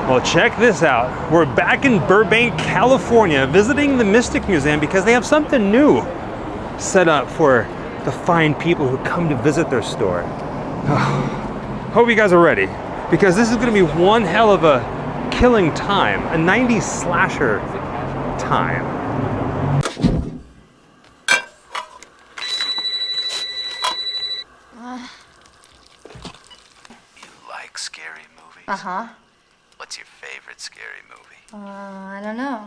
Well, check this out. We're back in Burbank, California, visiting the Mystic Museum because they have something new set up for the fine people who come to visit their store. Hope you guys are ready, because this is going to be one hell of a killing time, a 90s slasher time. You like scary movies? Uh-huh. What's your favorite scary movie? I don't know.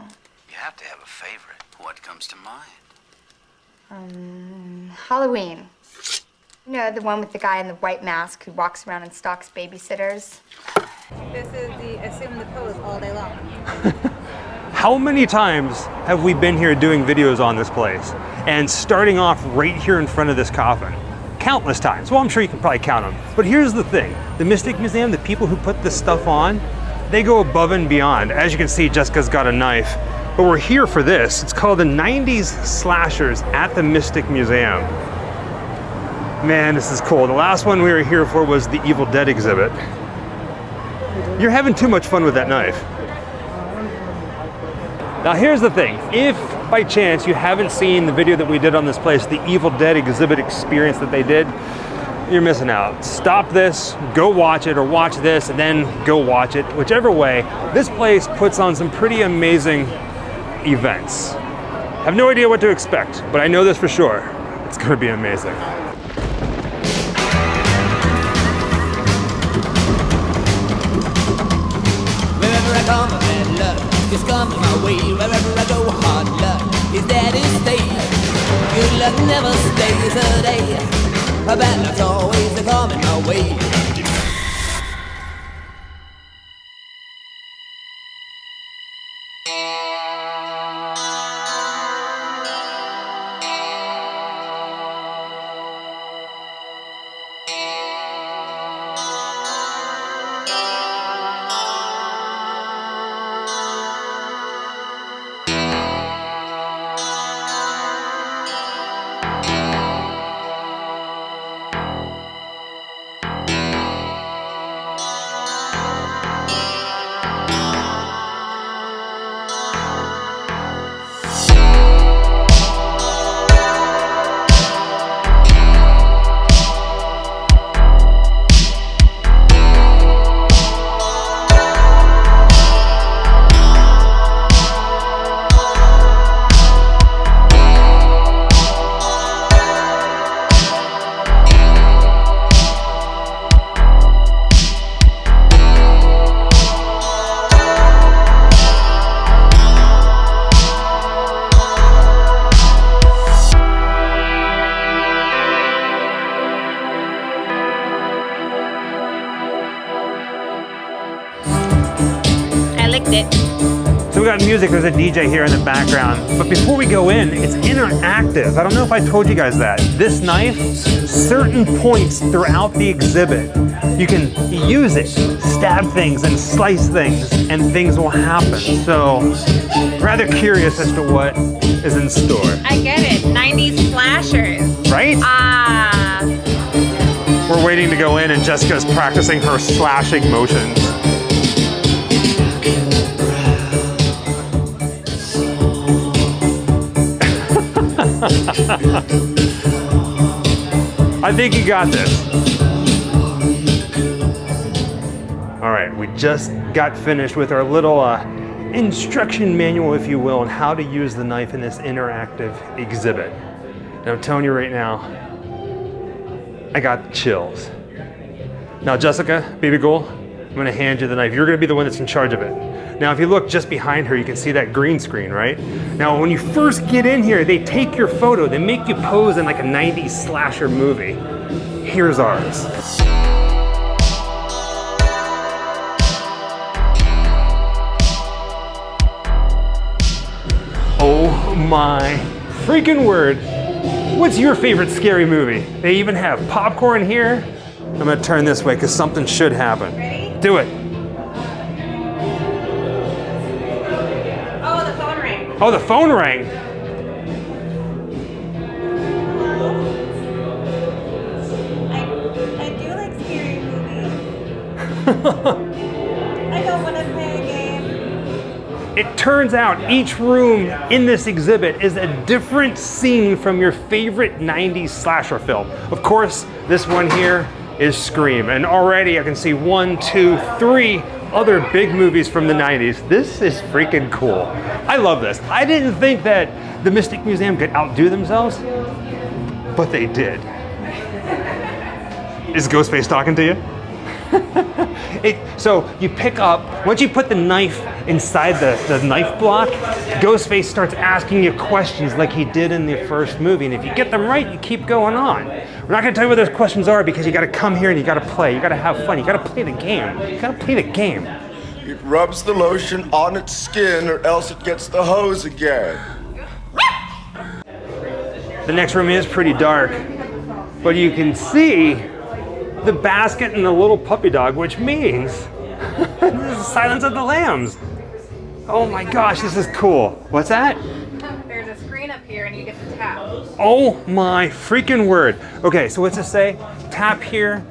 You have to have a favorite. What comes to mind? Halloween. You know, the one with the guy in the white mask who walks around and stalks babysitters? This is the assume the pose all day long. How many times have we been here doing videos on this place and starting off right here in front of this coffin? Countless times. Well, I'm sure you can probably count them. But here's the thing. The Mystic Museum, the people who put this stuff on, they go above and beyond. As you can see, Jessica's got a knife. But we're here for this. It's called the 90s Slashers at the Mystic Museum. Man, this is cool. The last one we were here for was the Evil Dead exhibit. You're having too much fun with that knife. Now here's the thing. If by chance you haven't seen the video that we did on this place, the Evil Dead exhibit experience that they did, you're missing out. Stop this, go watch it, or watch this and then go watch it. Whichever way, this place puts on some pretty amazing events. I have no idea what to expect, but I know this for sure. It's gonna be amazing. Wherever I come, bad luck is coming my way. Wherever I go, hard luck is there to stay. Good luck never stays a day. Bad luck's always coming my way. So we got music, there's a DJ here in the background. But before we go in, it's interactive. I don't know if I told you guys that. This knife, certain points throughout the exhibit, you can use it, stab things and slice things, and things will happen. So, rather curious as to what is in store. I get it. 90s slashers. Right? Ah. We're waiting to go in and Jessica's practicing her slashing motions. I think you got this. All right, we just got finished with our little instruction manual, if you will, on how to use the knife in this interactive exhibit. And I'm telling you right now, I got chills. Now, Jessica, baby girl, I'm gonna hand you the knife. You're gonna be the one that's in charge of it. Now, if you look just behind her, you can see that green screen, right? Now, when you first get in here, they take your photo, they make you pose in like a 90s slasher movie. Here's ours. Oh my freaking word. What's your favorite scary movie? They even have popcorn here. I'm gonna turn this way because something should happen. Ready? Do it. Oh, the phone rang. Oh, the phone rang. I do like scary movies. I I don't want to play a game. It turns out each room in this exhibit is a different scene from your favorite 90s slasher film. Of course, this one here is Scream, and already I can see 1, 2, 3 other big movies from the 90s. This is freaking cool. I love this. I didn't think that the Mystic Museum could outdo themselves, but they did. Is Ghostface talking to you? So you pick up, once you put the knife inside the knife block, Ghostface starts asking you questions like he did in the first movie. And if you get them right, you keep going on. We're not gonna tell you what those questions are because you gotta come here and you gotta play. You gotta have fun. You gotta play the game. You gotta play the game. It rubs the lotion on its skin or else it gets the hose again. The next room is pretty dark, but you can see the basket and the little puppy dog, which means this is Silence of the Lambs. Oh my gosh, this is cool. What's that? There's a screen up here and you get to tap. Oh my freaking word. Okay, so what's it say? Tap here,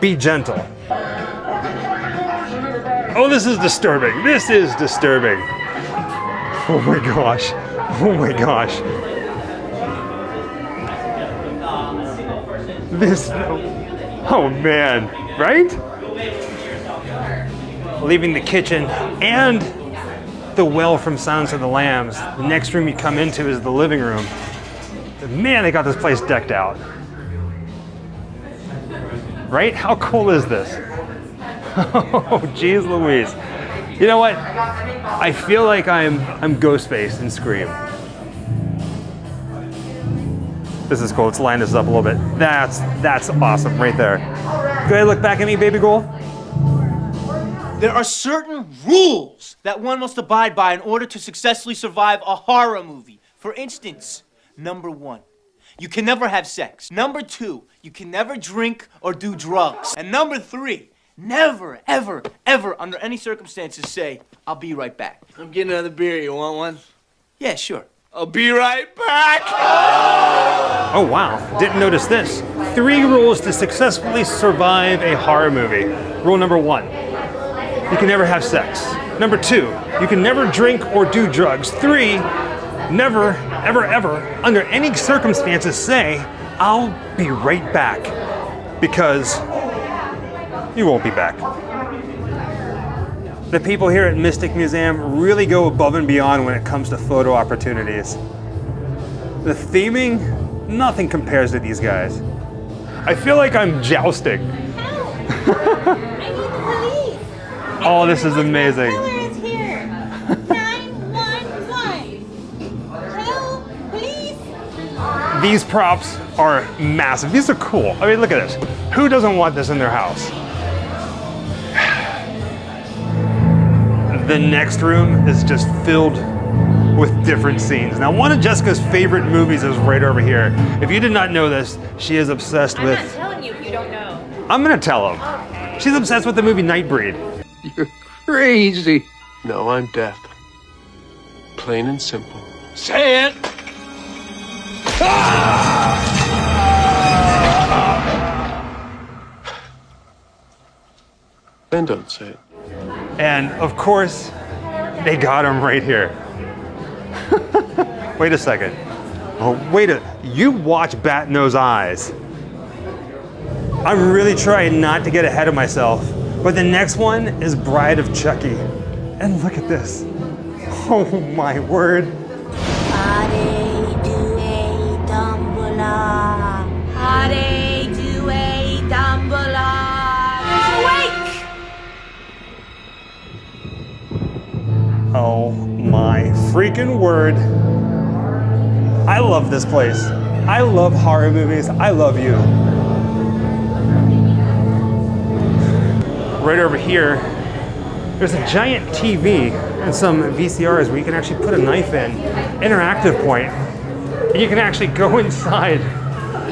be gentle. Oh, this is disturbing. This is disturbing. Oh my gosh. Oh my gosh. This, oh man, right? Leaving the kitchen and the well from Silence of the Lambs. The next room you come into is the living room. Man, they got this place decked out. Right? How cool is this? Oh, geez Louise. You know what? I feel like I'm Ghostface in Scream. This is cool. Let's line this up a little bit. That's awesome right there. Go ahead, look back at me, baby girl. There are certain rules that one must abide by in order to successfully survive a horror movie. For instance, number 1, you can never have sex. Number 2, you can never drink or do drugs. And number 3, never, ever, ever, under any circumstances say, I'll be right back. I'm getting another beer. You want one? Yeah, sure. I'll be right back. Oh wow, didn't notice this. 3 rules to successfully survive a horror movie. Rule number 1, you can never have sex. Number 2, you can never drink or do drugs. 3, never, ever, ever, under any circumstances say, I'll be right back. Because you won't be back. The people here at Mystic Museum really go above and beyond when it comes to photo opportunities. The theming, nothing compares to these guys. I feel like I'm jousting. Help! I need the police. Oh, this is amazing. Killer is here. 911. Help, please. These props are massive. These are cool. I mean, look at this. Who doesn't want this in their house? The next room is just filled with different scenes. Now, one of Jessica's favorite movies is right over here. If you did not know this, she is obsessed with... I'm not telling you if you don't know. I'm gonna tell him. Okay. She's obsessed with the movie Nightbreed. You're crazy. No, I'm deaf. Plain and simple. Say it. Then don't say it. And of course, they got him right here. Wait a second. Oh, you watch Bat Nose Eyes. I'm really trying not to get ahead of myself, but the next one is Bride of Chucky. And look at this. Oh my word. Oh my freaking word. I love this place. I love horror movies. I love you. Right over here, there's a giant TV and some VCRs where you can actually put a knife in. Interactive point. And you can actually go inside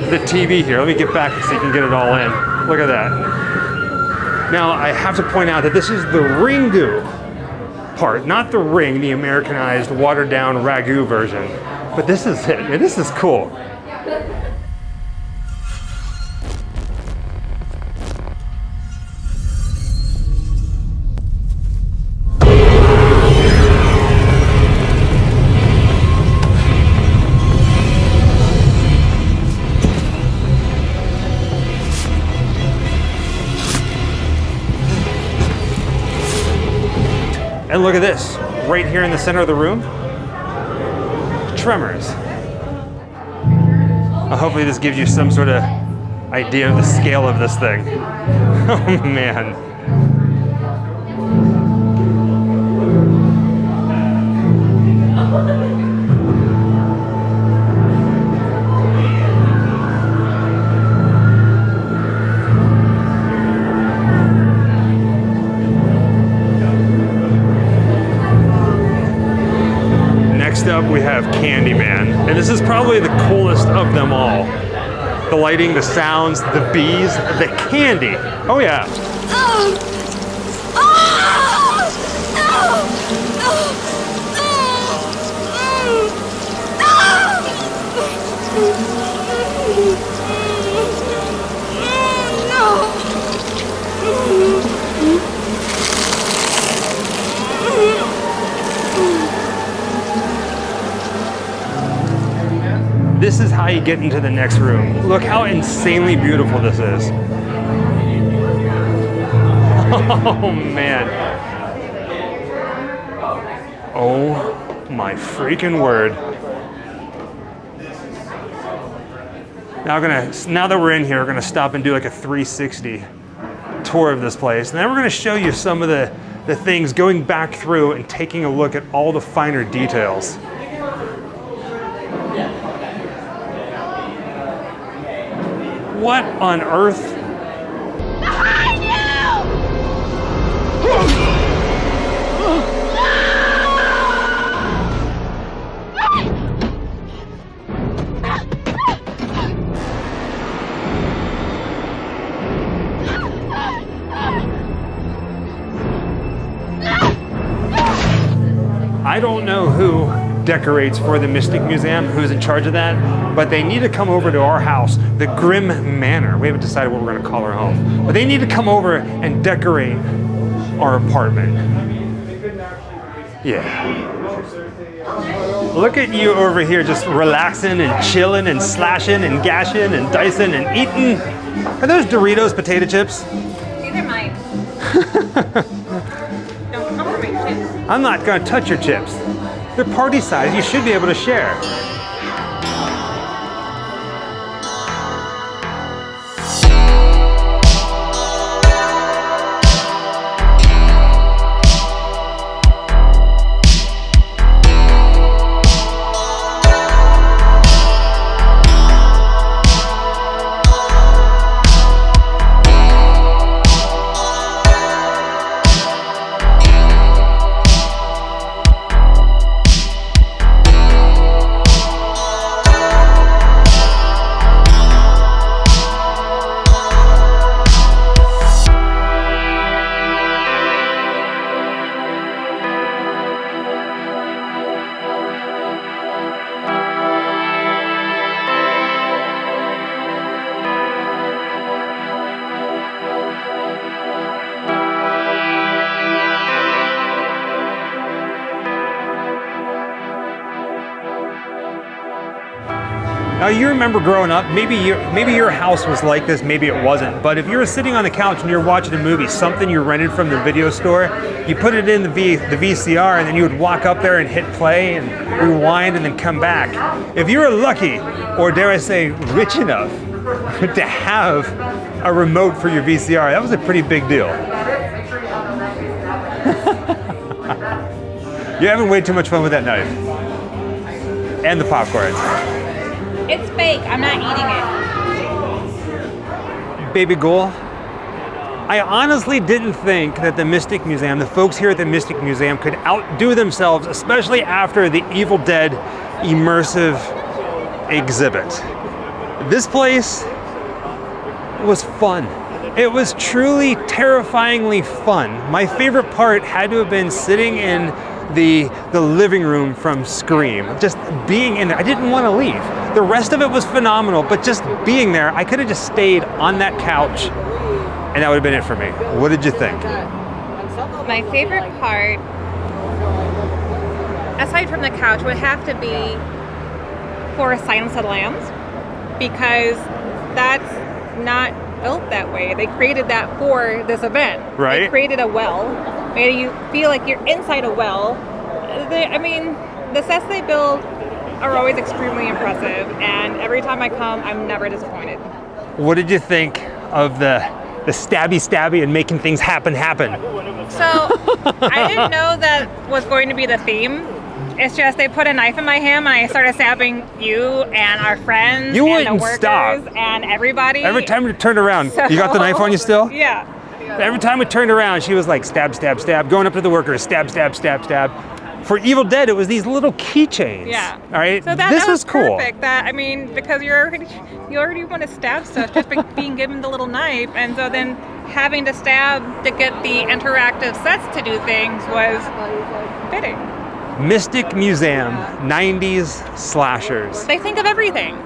the TV here. Let me get back so you can get it all in. Look at that. Now, I have to point out that this is the Ringu part, not the Ring, the Americanized, watered down ragu version. But this is it, and this is cool. And look at this, right here in the center of the room, Tremors. Hopefully this gives you some sort of idea of the scale of this thing. Oh man. Next up we have Candyman, and this is probably the coolest of them all. The lighting, the sounds, the bees, the candy. Oh yeah. This is how you get into the next room. Look how insanely beautiful this is. Oh man. Oh my freaking word. Now that we're in here, we're gonna stop and do like a 360 tour of this place. And then we're gonna show you some of the things, going back through and taking a look at all the finer details. What on earth? Behind you! I don't know who decorates for the Mystic Museum, who's in charge of that, but they need to come over to our house, the Grimm Manor. We haven't decided what we're gonna call our home, but they need to come over and decorate our apartment. Yeah. Look at you over here just relaxing and chilling and slashing and gashing and dicing and eating. Are those Doritos potato chips? These are mine. Don't come for my chips. I'm not gonna touch your chips. They're party size, you should be able to share. Now you remember growing up, maybe your house was like this, maybe it wasn't, but if you were sitting on the couch and you're watching a movie, something you rented from the video store, you put it in the VCR and then you would walk up there and hit play and rewind and then come back. If you were lucky, or dare I say rich enough, to have a remote for your VCR, that was a pretty big deal. You're having way too much fun with that knife. And the popcorn. It's fake. I'm not eating it. Baby Ghoul, I honestly didn't think that the Mystic Museum, the folks here at the Mystic Museum, could outdo themselves, especially after the Evil Dead Immersive Exhibit. This place was fun. It was truly terrifyingly fun. My favorite part had to have been sitting in the living room from Scream. Just being in there, I didn't want to leave. The rest of it was phenomenal, but just being there, I could have just stayed on that couch and that would have been it for me. What did you think? My favorite part, aside from the couch, would have to be for Silence of the Lambs, because that's not built that way. They created that for this event. Right. They created a well made you feel like you're inside a well. I mean, the sets they build are always extremely impressive, and every time I come, I'm never disappointed. What did you think of the stabby and making things happen? So, I didn't know that was going to be the theme. It's just they put a knife in my hand and I started stabbing you and our friends You and the wouldn't workers stop. and everybody. Every time we turned around, So- you got the knife on you still? Yeah. Every time we turned around, she was like stab, going up to the workers, stab. For Evil Dead, it was these little keychains. Yeah. All right. So that this was cool. perfect. That, I mean, because you already want to stab stuff just by being given the little knife, and so then having to stab to get the interactive sets to do things was fitting. Mystic Museum, 90s slashers. They think of everything.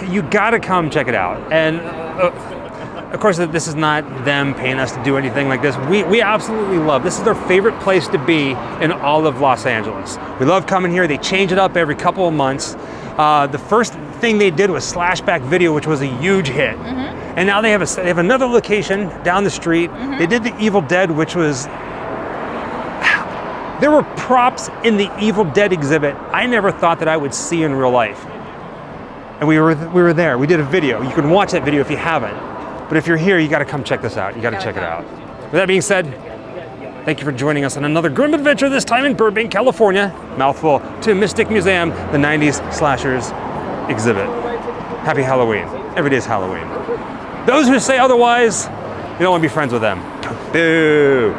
You gotta come check it out. And of course, this is not them paying us to do anything like this. We absolutely love. This is their favorite place to be in all of Los Angeles. We love coming here. They change it up every couple of months. The first thing they did was Slashback Video, which was a huge hit. And now they have another location down the street. They did the Evil Dead, which was. There were props in the Evil Dead exhibit I never thought that I would see in real life. And we were there. We did a video. You can watch that video if you haven't. But if you're here, you got to come check this out. You got to check it out. With that being said, thank you for joining us on another Grimm adventure, this time in Burbank, California. Mouthful to Mystic Museum, the 90s Slashers Exhibit. Happy Halloween. Every day is Halloween. Those who say otherwise, you don't want to be friends with them. Boo.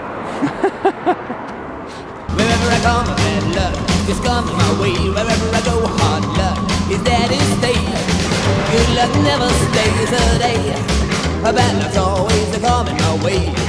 Wherever I come, bad luck is coming my way. Wherever I go, hard luck is there to stay. Good luck never stays a day. Bad luck's always coming my way.